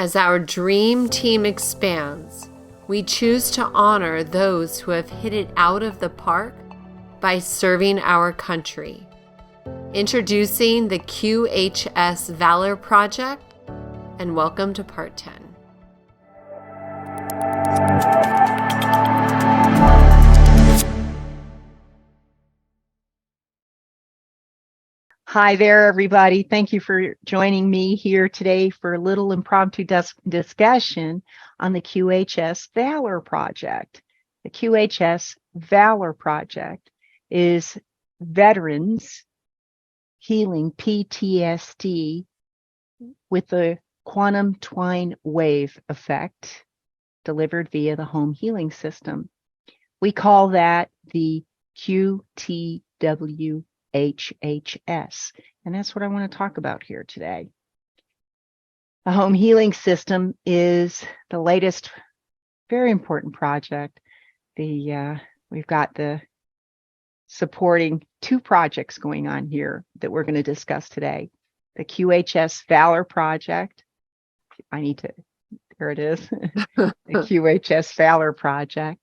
As our dream team expands, we choose to honor those who have hit it out of the park by serving our country. Introducing the QHS Valor Project, and welcome to Part 10. Hi there, everybody. Thank you for joining me here today for a little impromptu discussion on the QHS Valor Project. The QHS Valor Project is veterans healing PTSD with the quantum twine wave effect delivered via the home healing system. We call that the QTWE. HHS. And that's what I want to talk about here today. The home healing system is the latest, very important project. We've got the supporting two projects going on here that we're going to discuss today. The QHS Valor Project. There it is. The QHS Valor Project.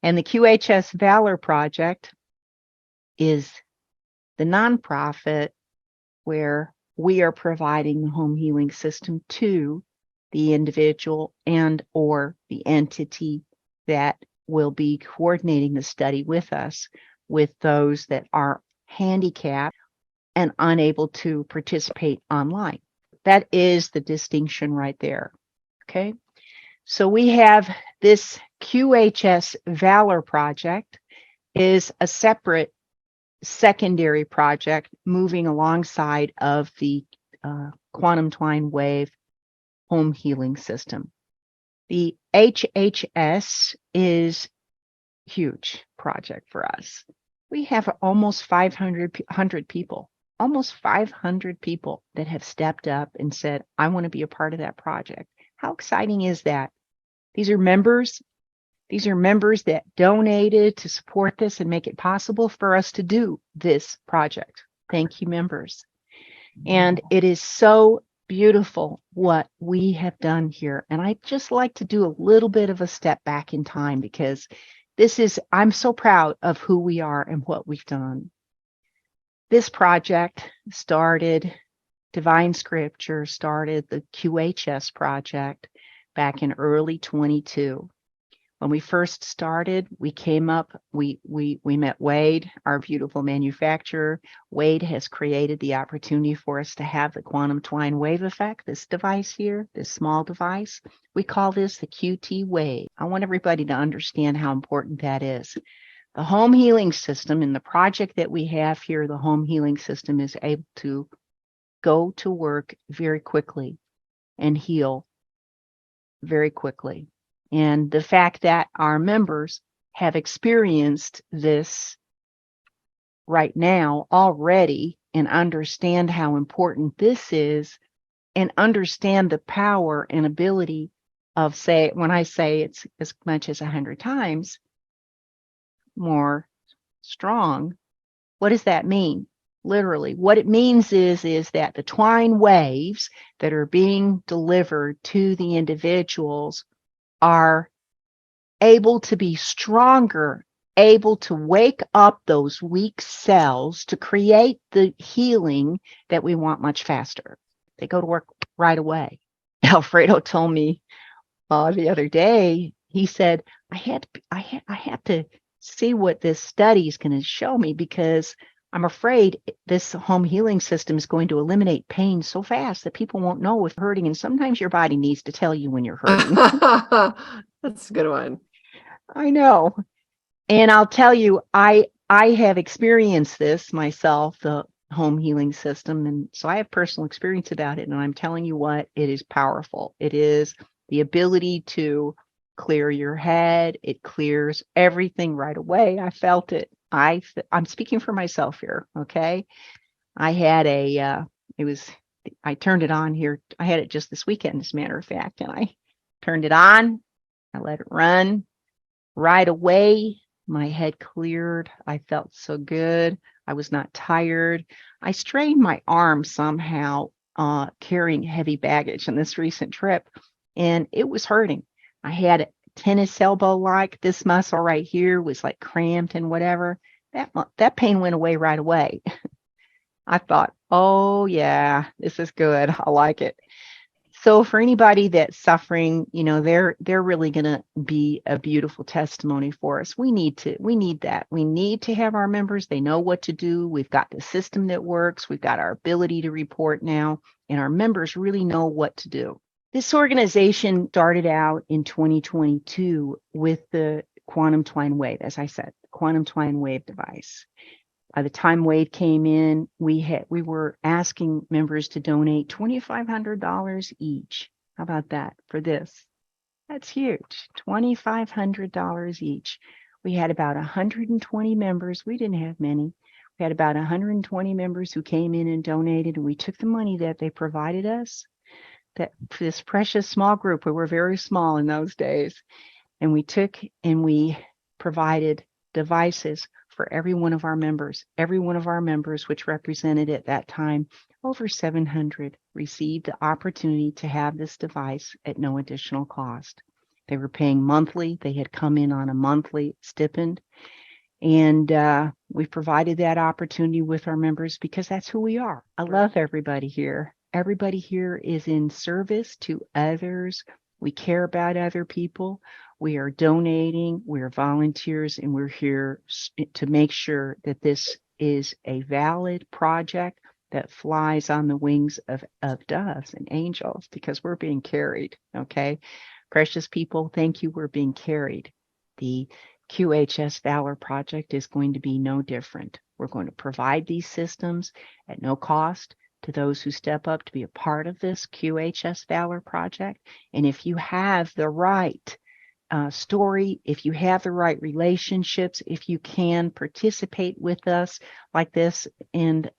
And the QHS Valor Project is the nonprofit where we are providing the home healing system to the individual and or the entity that will be coordinating the study with us, with those that are handicapped and unable to participate online. That is the distinction right there. Okay. So we have this QHS Valor Project is a separate secondary project moving alongside of the quantum twine wave home healing system. The HHS is a huge project for us. We have almost 500 people that have stepped up and said, I want to be a part of that project. How exciting is that? These are members that donated to support this and make it possible for us to do this project. Thank you, members. And it is so beautiful what we have done here. And I'd just like to do a little bit of a step back in time because I'm so proud of who we are and what we've done. This project started, Divine Scripture started the QHS project back in early 22. When we first started, we met Wade, our beautiful manufacturer. Wade has created the opportunity for us to have the quantum twine wave effect, this device here, this small device. We call this the QTWE. I want everybody to understand how important that is. The home healing system and the project that we have here, the home healing system is able to go to work very quickly and heal very quickly. And the fact that our members have experienced this right now already and understand how important this is and understand the power and ability of, when I say it's as much as 100 times more strong, what does that mean? Literally, what it means is that the twine waves that are being delivered to the individuals are able to be stronger, able to wake up those weak cells to create the healing that we want much faster. They go to work right away. Alfredo told me the other day, he said, I have to see what this study is going to show me because I'm afraid this home healing system is going to eliminate pain so fast that people won't know if hurting. And sometimes your body needs to tell you when you're hurting. That's a good one. I know. And I'll tell you, I have experienced this myself, the home healing system. And so I have personal experience about it. And I'm telling you what, it is powerful. It is the ability to clear your head. It clears everything right away. I felt it. I'm speaking for myself here, okay? I had I turned it on here. I had it just this weekend, as a matter of fact, and I turned it on. I let it run right away. My head cleared. I felt so good. I was not tired. I strained my arm somehow carrying heavy baggage on this recent trip. and it was hurting. I had a tennis elbow, like this muscle right here was like cramped and whatever. That pain went away right away. I thought, oh yeah, this is good. I like it. So for anybody that's suffering, they're really going to be a beautiful testimony for us. We need that. We need to have our members. They know what to do. We've got the system that works. We've got our ability to report now, and our members really know what to do. This organization started out in 2022 with the quantum twine wave, as I said, the quantum twine wave device. By the time Wade came in, we were asking members to donate $2,500 each. How about that for this? That's huge. $2,500 each. We had about 120 members. We didn't have many. We had about 120 members who came in and donated, and we took the money that they provided us, that for this precious small group, we were very small in those days, and we took and we provided devices for every one of our members. Every one of our members, which represented at that time over 700, received the opportunity to have this device at no additional cost. They were paying monthly. They had come in on a monthly stipend. And we provided that opportunity with our members because that's who we are. I love everybody here. Everybody here is in service to others. We care about other people. We are donating, we're volunteers, and we're here to make sure that this is a valid project that flies on the wings of doves and angels, because we're being carried, okay? Precious people, thank you, we're being carried. The QHS Valor Project is going to be no different. We're going to provide these systems at no cost to those who step up to be a part of this QHS Valor Project. And if you have the right story, if you have the right relationships, if you can participate with us like this, and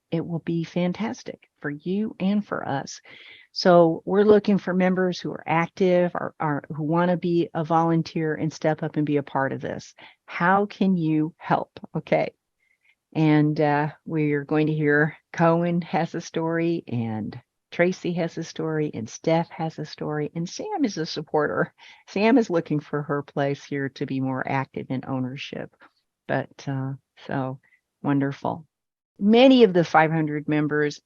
it will be fantastic for you and for us. So we're looking for members who are active, or who want to be a volunteer and step up and be a part of this. How can you help? Okay. And we're going to hear Cohen has a story, and Tracy has a story, and Steph has a story, and Sam is a supporter. Sam is looking for her place here to be more active in ownership. But so wonderful. Many of the 500 members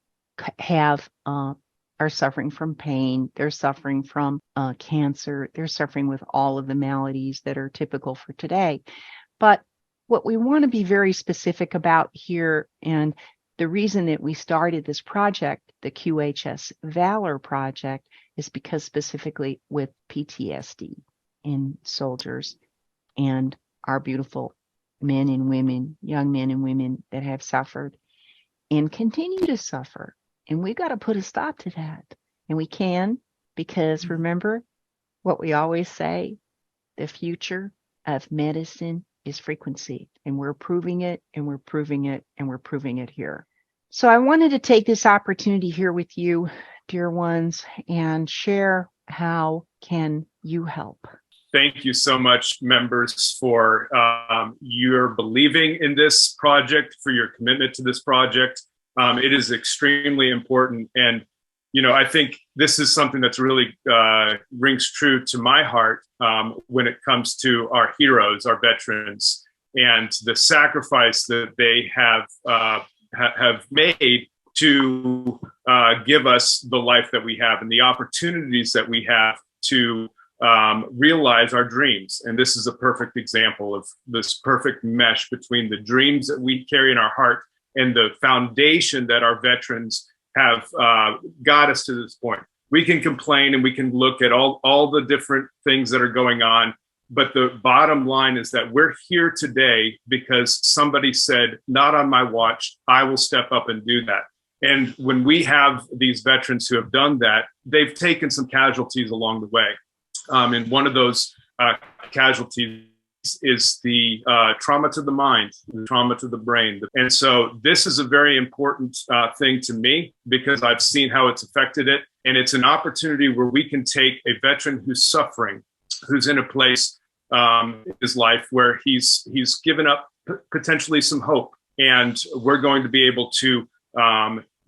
are suffering from pain. They're suffering from cancer. They're suffering with all of the maladies that are typical for today. But what we want to be very specific about here, and the reason that we started this project, the QHS Valor Project, is because specifically with PTSD in soldiers and our beautiful men and women, young men and women that have suffered and continue to suffer. And we've got to put a stop to that. And we can, because remember what we always say, the future of medicine is frequency, and we're proving it, and we're proving it, and we're proving it here. So I wanted to take this opportunity here with you, dear ones, and share how can you help. Thank you so much, members, for your believing in this project, for your commitment to this project. It is extremely important. And, I think this is something that's really rings true to my heart when it comes to our heroes, our veterans, and the sacrifice that they have made to give us the life that we have and the opportunities that we have to realize our dreams. And this is a perfect example of this perfect mesh between the dreams that we carry in our heart and the foundation that our veterans have got us to this point. We can complain and we can look at all the different things that are going on, but the bottom line is that we're here today because somebody said, not on my watch, I will step up and do that. And when we have these veterans who have done that, they've taken some casualties along the way. And one of those casualties is the trauma to the mind, the trauma to the brain. And so this is a very important thing to me because I've seen how it's affected it. And it's an opportunity where we can take a veteran who's suffering, who's in a place in his life where he's given up potentially some hope. And we're going to be able to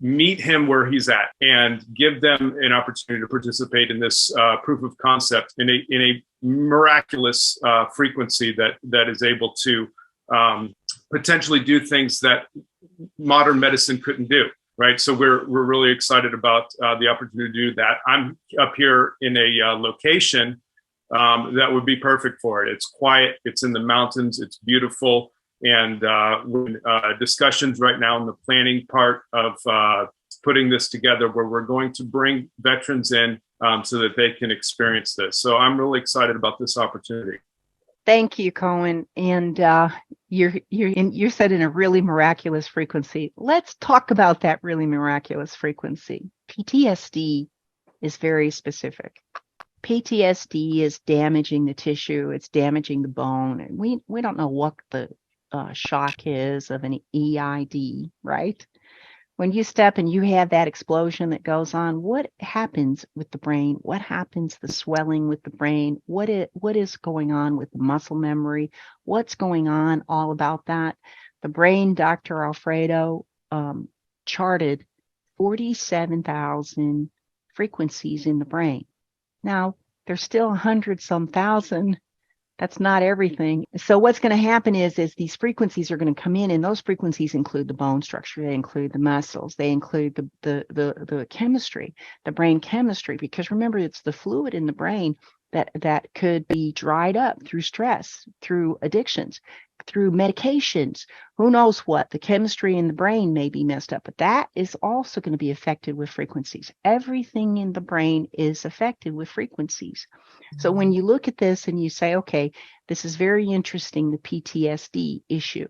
meet him where he's at and give them an opportunity to participate in this proof of concept in a miraculous frequency that is able to potentially do things that modern medicine couldn't do. Right. So we're really excited about the opportunity to do that. I'm up here in a location that would be perfect for it. It's quiet. It's in the mountains. It's beautiful. And we're in discussions right now in the planning part of putting this together, where we're going to bring veterans in so that they can experience this. So I'm really excited about this opportunity. Thank you, Cohen. And you said in a really miraculous frequency. Let's talk about that really miraculous frequency. PTSD is very specific. PTSD is damaging the tissue. It's damaging the bone. And we don't know what the shock is of an EID, right? When you step and you have that explosion that goes on, what happens with the brain? What happens, the swelling with the brain? What is going on with the muscle memory? What's going on all about that? The brain, Dr. Alfredo charted 47,000 frequencies in the brain. Now, there's still 100-some thousand. That's not everything. So what's going to happen is these frequencies are going to come in, and those frequencies include the bone structure, they include the muscles, they include the chemistry, the brain chemistry, because remember, it's the fluid in the brain that could be dried up through stress, through addictions, through medications. Who knows what? The chemistry in the brain may be messed up, but that is also going to be affected with frequencies. Everything in the brain is affected with frequencies. So when you look at this and you say, okay, this is very interesting, the PTSD issue.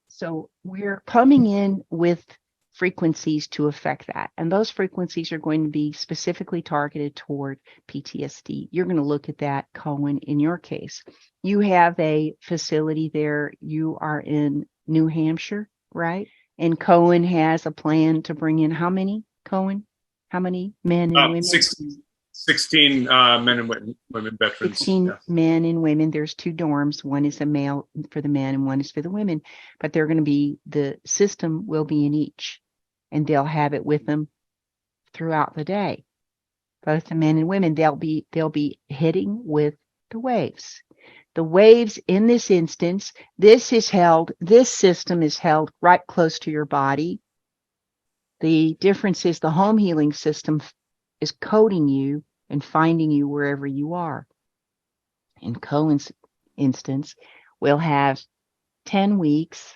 So we're coming in with frequencies to affect that. And those frequencies are going to be specifically targeted toward PTSD. You're going to look at that, Cohen, in your case. You have a facility there. You are in New Hampshire, right? And Cohen has a plan to bring in how many, Cohen? How many men and women? 16 men and women veterans. 16 yes. Men and women. There's 2 dorms. One is a male for the men and one is for the women. But they're going to be, the system will be in each. And they'll have it with them throughout the day. Both the men and women, they'll be hitting with the waves. The waves in this instance, this system is held right close to your body. The difference is the home healing system is coding you and finding you wherever you are. In Cohen's instance, we'll have 10 weeks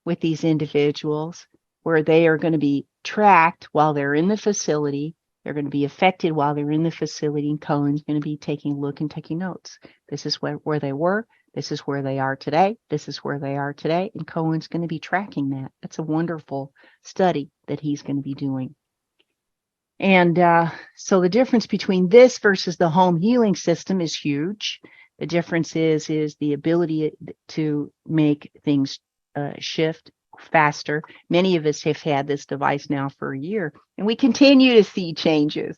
with these individuals where they are going to be tracked while they're in the facility. They're going to be affected while they're in the facility, and Cohen's going to be taking a look and taking notes. This is where they were. This is where they are today. This is where they are today. And Cohen's going to be tracking that. It's a wonderful study that he's going to be doing. And so the difference between this versus the home healing system is huge. The difference is the ability to make things shift faster. Many of us have had this device now for a year, and we continue to see changes,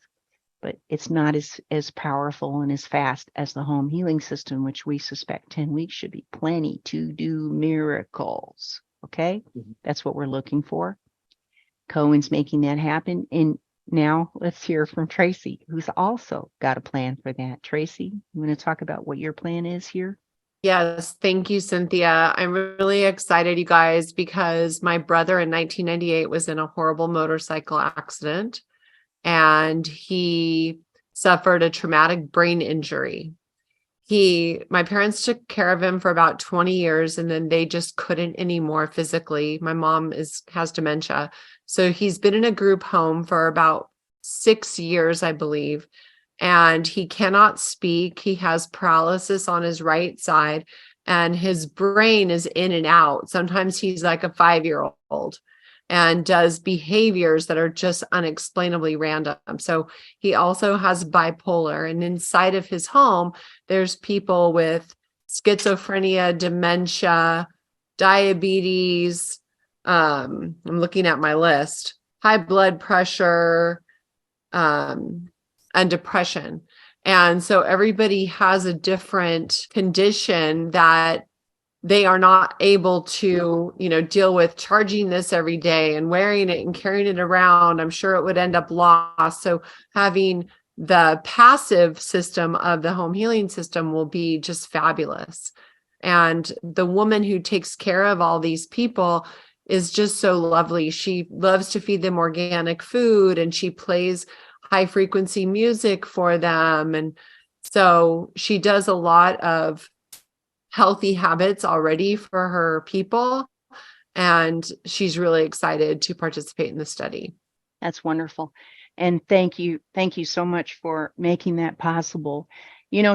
but it's not as powerful and as fast as the home healing system, which we suspect 10 weeks should be plenty to do miracles. Okay? Mm-hmm. That's what we're looking for. Cohen's making that happen. And now let's hear from Tracy, who's also got a plan for that. Tracy, you want to talk about what your plan is here? Yes, thank you, Cynthia. I'm really excited, you guys, because my brother in 1998 was in a horrible motorcycle accident, and he suffered a traumatic brain injury. My parents took care of him for about 20 years, and then they just couldn't anymore physically. My mom has dementia. So he's been in a group home for about 6 years, I believe. And he cannot speak. He has paralysis on his right side, and his brain is in and out. Sometimes he's like a 5-year-old and does behaviors that are just unexplainably random. So he also has bipolar, and inside of his home, there's people with schizophrenia, dementia, diabetes. I'm looking at my list, high blood pressure, and depression. And so everybody has a different condition that they are not able to, deal with charging this every day and wearing it and carrying it around. I'm sure it would end up lost. So having the passive system of the home healing system will be just fabulous. And the woman who takes care of all these people is just so lovely. She loves to feed them organic food, and she plays high frequency music for them. And so she does a lot of healthy habits already for her people. And she's really excited to participate in the study. That's wonderful. And thank you. Thank you so much for making that possible.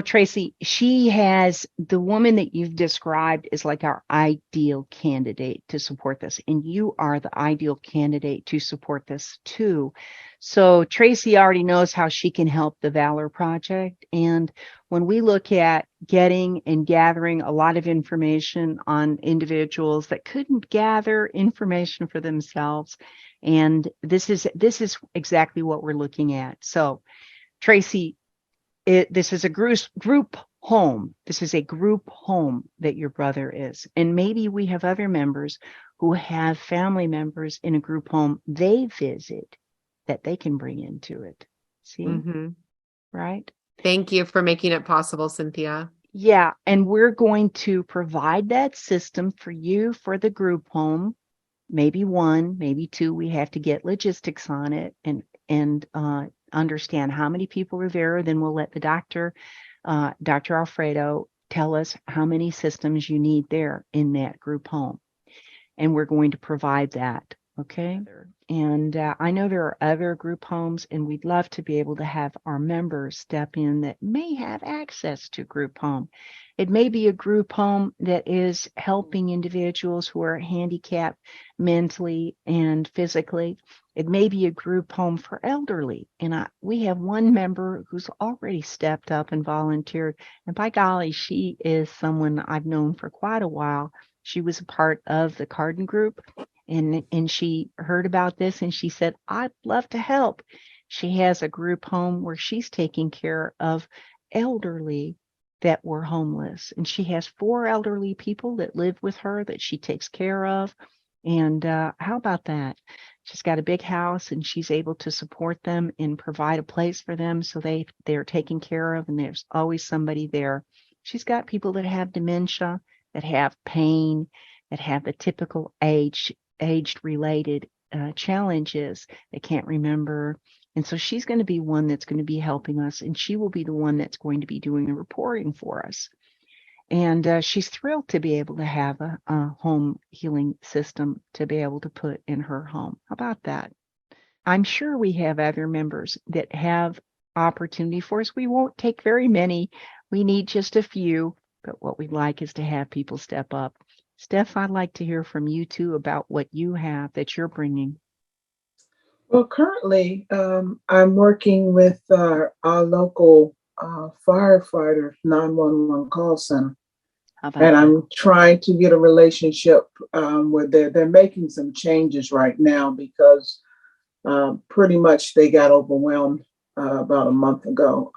Tracy, the woman that you've described is like our ideal candidate to support this. And you are the ideal candidate to support this too. So Tracy already knows how she can help the Valor Project. And when we look at getting and gathering a lot of information on individuals that couldn't gather information for themselves, and this is exactly what we're looking at. So Tracy, this is a group home. This is a group home that your brother is. And maybe we have other members who have family members in a group home they visit that they can bring into it. See? Mm-hmm. Right? Thank you for making it possible, Cynthia. Yeah. And we're going to provide that system for you for the group home. Maybe one, maybe two. We have to get logistics on it and understand how many people are there. Then we'll let the Dr. Alfredo, tell us how many systems you need there in that group home. And we're going to provide that. Okay. And I know there are other group homes, and we'd love to be able to have our members step in that may have access to group home. It may be a group home that is helping individuals who are handicapped mentally and physically. It may be a group home for elderly. And we have one member who's already stepped up and volunteered. And by golly, she is someone I've known for quite a while. She was a part of the Carden group. And she heard about this and she said, I'd love to help. She has a group home where she's taking care of elderly that were homeless. And she has 4 elderly people that live with her that she takes care of. And how about that? She's got a big house and she's able to support them and provide a place for them so they're taken care of, and there's always somebody there. She's got people that have dementia, that have pain, that have the typical age-related challenges. They can't remember. And so she's going to be one that's going to be helping us, and she will be the one that's going to be doing the reporting for us. And she's thrilled to be able to have a home healing system to be able to put in her home. How about that? I'm sure we have other members that have opportunity for us. We won't take very many. We need just a few, but what we'd like is to have people step up. Steph, I'd like to hear from you too about what you have that you're bringing. Well, currently, I'm working with our local firefighter 911 call center. And I'm trying to get a relationship where they're making some changes right now because pretty much they got overwhelmed about a month ago.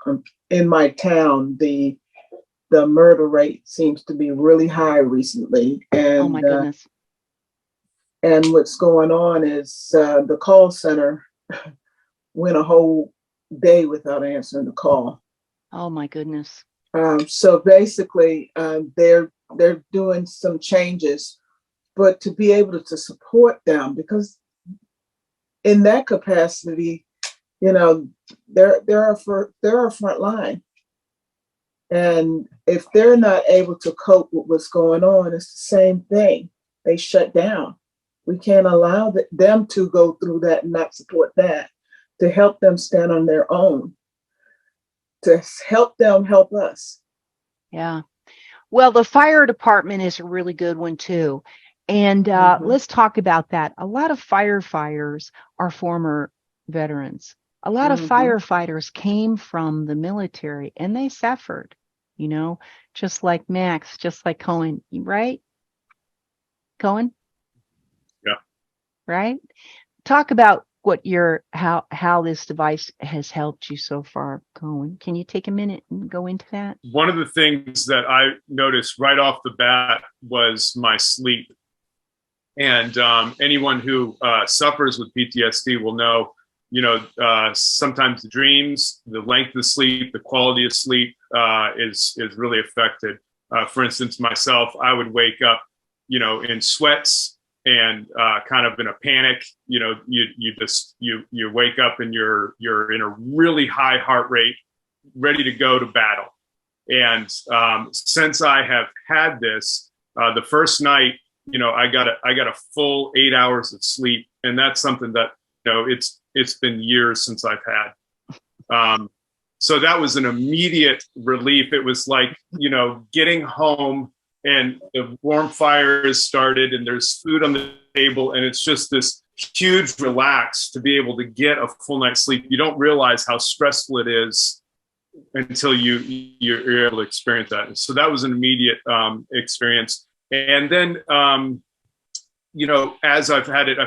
In my town, the murder rate seems to be really high recently. And, oh my goodness. And what's going on is the call center went a whole day without answering the call. Oh my goodness. So basically, they're doing some changes, but to be able to support them, because in that capacity, they're a front line, and if they're not able to cope with what's going on, it's the same thing. They shut down. We can't allow them to go through that and not support that, to help them stand on their own, to help them help us. Yeah. Well, the fire department is a really good one too. And let's talk about that. A lot of firefighters are former veterans. A lot of firefighters came from the military and they suffered, just like Max, just like Cohen, right? Cohen? Yeah. Right? Talk about how this device has helped you so far, Cohen. Can you take a minute and go into that? One of the things that I noticed right off the bat was my sleep. And anyone who suffers with PTSD will know, sometimes the dreams, the length of sleep, the quality of sleep is really affected. For instance, myself, I would wake up, in sweats and kind of in a panic. You wake up and you're in a really high heart rate, ready to go to battle. And since I have had this, the first night, I got a full 8 hours of sleep, and that's something that it's been years since I've had. So that was an immediate relief. It was like getting home and the warm fire has started and there's food on the table, and it's just this huge relax to be able to get a full night's sleep. You don't realize how stressful it is until you're able to experience that. And so that was an immediate experience. And then, as I've had it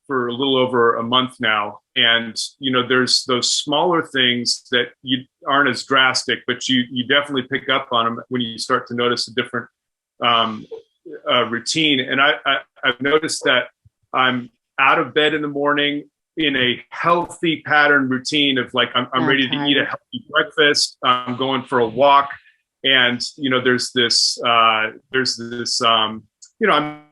for a little over a month now. And, there's those smaller things that you aren't as drastic, but you definitely pick up on them when you start to notice a different routine. And I've noticed that I'm out of bed in the morning in a healthy pattern routine of like, I'm ready to eat a healthy breakfast. I'm going for a walk. And, there's this, I'm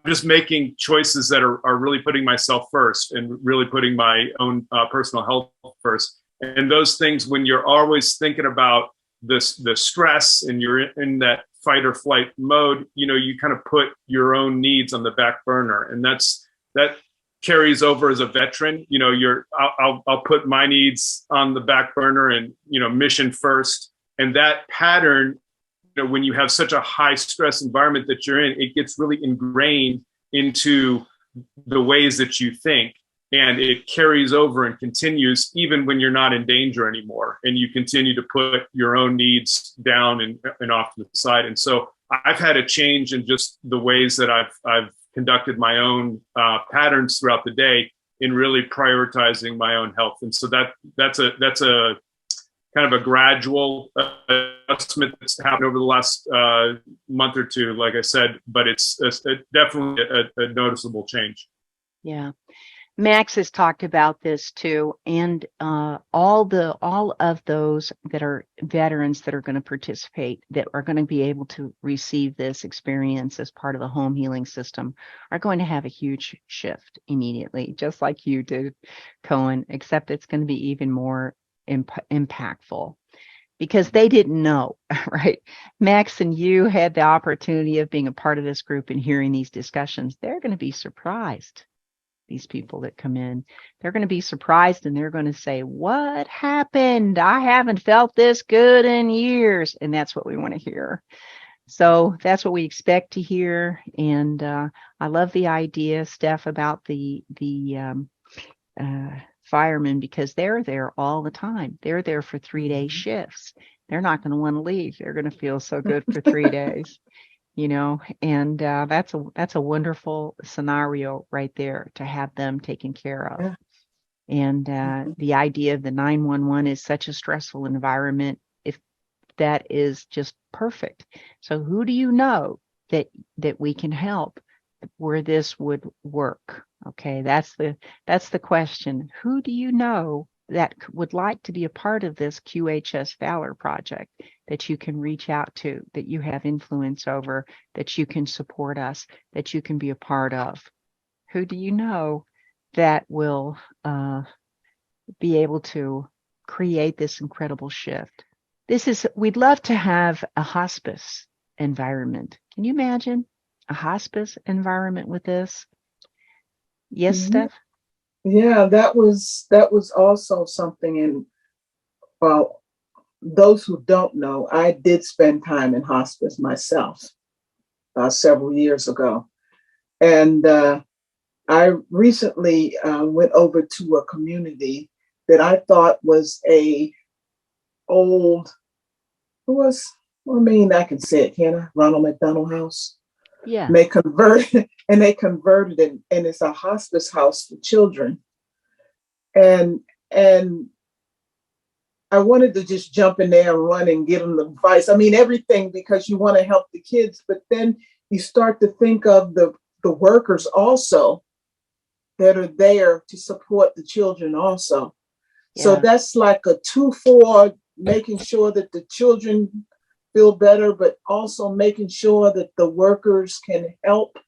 just making choices that are really putting myself first and really putting my own personal health first. And those things, when you're always thinking about the stress and you're in that fight or flight mode, you kind of put your own needs on the back burner. And that carries over as a veteran. I'll put my needs on the back burner and, mission first. And that pattern, when you have such a high stress environment that you're in, it gets really ingrained into the ways that you think, and it carries over and continues even when you're not in danger anymore. And you continue to put your own needs down and off to the side. And so I've had a change in just the ways that I've conducted my own patterns throughout the day in really prioritizing my own health. And so that's a kind of a gradual adjustment that's happened over the last month or two, like I said, but it's definitely a noticeable change. Yeah. Max has talked about this too. And all of those that are veterans that are going to participate, that are going to be able to receive this experience as part of the home healing system, are going to have a huge shift immediately, just like you did, Cohen, except it's going to be even more impactful because they didn't know, right? Max and you had the opportunity of being a part of this group and hearing these discussions. They're going to be surprised. These people that come in, they're going to be surprised and they're going to say, what happened? I haven't felt this good in years. And that's what we want to hear. So that's what we expect to hear. And I love the idea, Steph, about the firemen, because they're there all the time. They're there for 3-day shifts. They're not going to want to leave. They're going to feel so good for 3 days. And that's a wonderful scenario right there to have them taken care of. Yeah. And the idea of the 911 is such a stressful environment. If that is just perfect. So who do you know that we can help where this would work? Okay, that's the question. Who do you know that would like to be a part of this QHS Valor Project, that you can reach out to, that you have influence over, that you can support us, that you can be a part of? Who do you know that will be able to create this incredible shift? We'd love to have a hospice environment. Can you imagine a hospice environment with this? Yes, mm-hmm. Steph? Yeah, that was also something. And well, those who don't know, I did spend time in hospice myself several years ago. And I recently went over to a community that I thought was I can say it, can I? Ronald McDonald House. Yeah. And they converted it, and it's a hospice house for children. And and I wanted to just jump in there and run and give them the advice. I mean, everything, because you want to help the kids, but then you start to think of the workers also that are there to support the children also. So Yeah. that's like a 2-4, making sure that the children feel better, but also making sure that the workers can help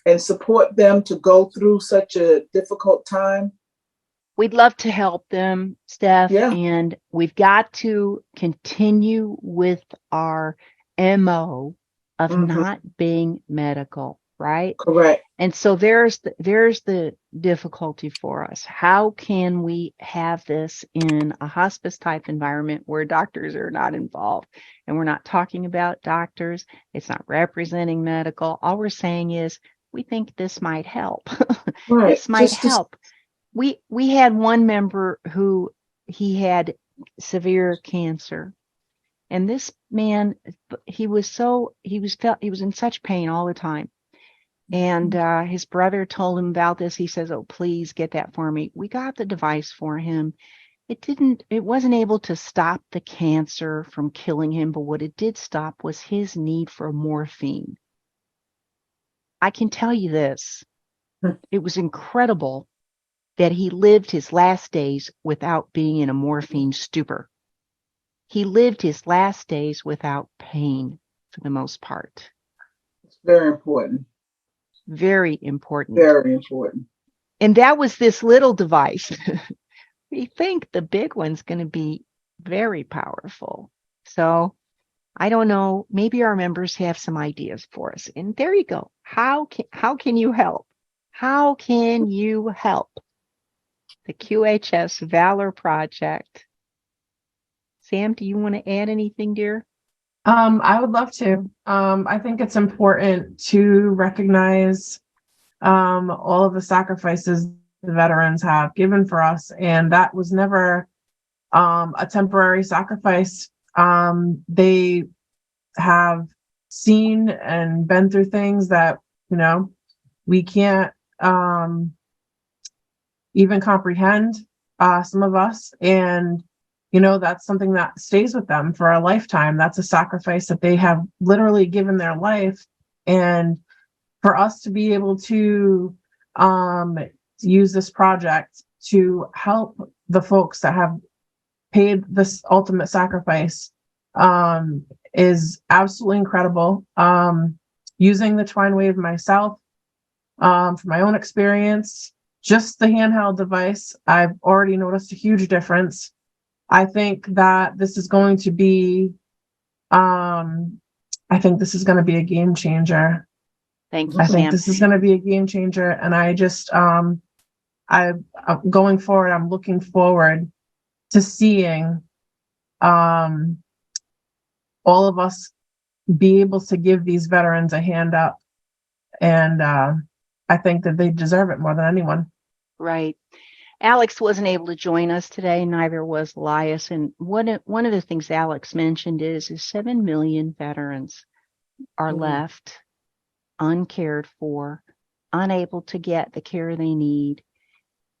and support them to go through such a difficult time. We'd love to help them, Steph, Yeah. and we've got to continue with our MO of Mhm. not being medical, right? Correct. And so there's the difficulty for us. How can we have this in a hospice type environment where doctors are not involved? And we're not talking about doctors. It's not representing medical. All we're saying is we think this might help. Right. This might Just to, help. We had one member who he had severe cancer. And this man, he was in such pain all the time. And his brother told him about this. He says, "Oh, please get that for me." We got the device for him. It wasn't able to stop the cancer from killing him, but what it did stop was his need for morphine. I can tell you this. It was incredible that he lived his last days without being in a morphine stupor. He lived his last days without pain for the most part. it's very important. Very important. Very important. And that was this little device. We think the big one's going to be very powerful. So I don't know. Maybe our members have some ideas for us. And there you go. How can you help? How can you help? The QHS Valor Project. Sam, do you want to add anything, dear? I would love to. I think it's important to recognize all of the sacrifices the veterans have given for us, and that was never a temporary sacrifice. They have seen and been through things that, we can't even comprehend, some of us, and that's something that stays with them for a lifetime. That's a sacrifice that they have literally given their life. And for us to be able to use this project to help the folks that have paid this ultimate sacrifice is absolutely incredible. Using the Twine Wave myself, from my own experience, just the handheld device, I've already noticed a huge difference. I think that this is going to be, a game changer. Thank you, I think Sam. this is going to be a game changer. And I just, I'm going forward, I'm looking forward to seeing all of us be able to give these veterans a hand up. And I think that they deserve it more than anyone. Right. Alex wasn't able to join us today, neither was Elias. And one of the things Alex mentioned is 7 million veterans are left uncared for, unable to get the care they need.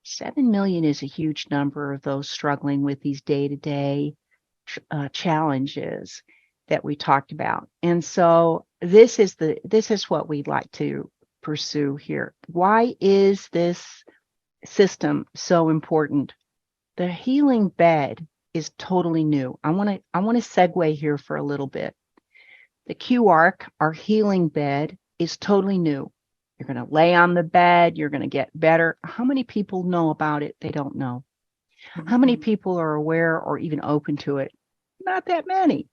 7 million is a huge number of those struggling with these day-to-day challenges that we talked about. And so this is what we'd like to pursue here. Why is this system so important? The healing bed is totally new. I want to segue here for a little bit. The QARC, our healing bed, is totally new. You're going to lay on the bed, you're going to get better. How many people know about it? They don't know. How many people are aware or even open to it? Not that many.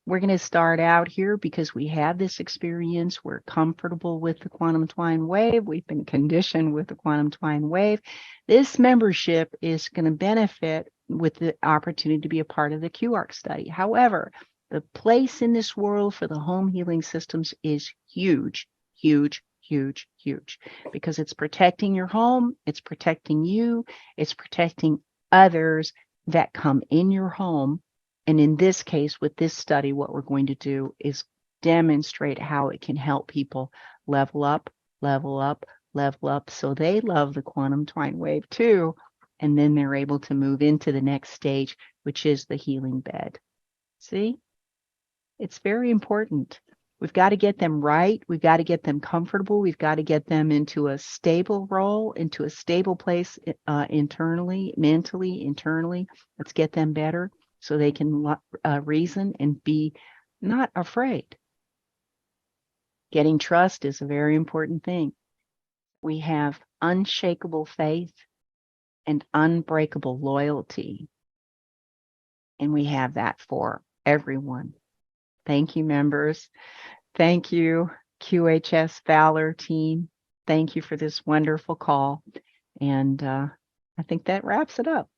We're going to start out here because we have this experience. We're comfortable with the quantum twine wave. We've been conditioned with the quantum twine wave. This membership is going to benefit with the opportunity to be a part of the QARC study. However, the place in this world for the home healing systems is huge, huge, huge, huge, because it's protecting your home, it's protecting you, it's protecting others that come in your home. And in this case, with this study, what we're going to do is demonstrate how it can help people level up, level up, level up, so they love the quantum twine wave too, and then they're able to move into the next stage, which is the healing bed. See? It's very important. We've got to get them right. We've got to get them comfortable. We've got to get them into a stable role, into a stable place internally, mentally, internally. Let's get them better so they can reason and be not afraid. Getting trust is a very important thing. We have unshakable faith and unbreakable loyalty. And we have that for everyone. Thank you, members. Thank you, QHS Valor team. Thank you for this wonderful call. And I think that wraps it up.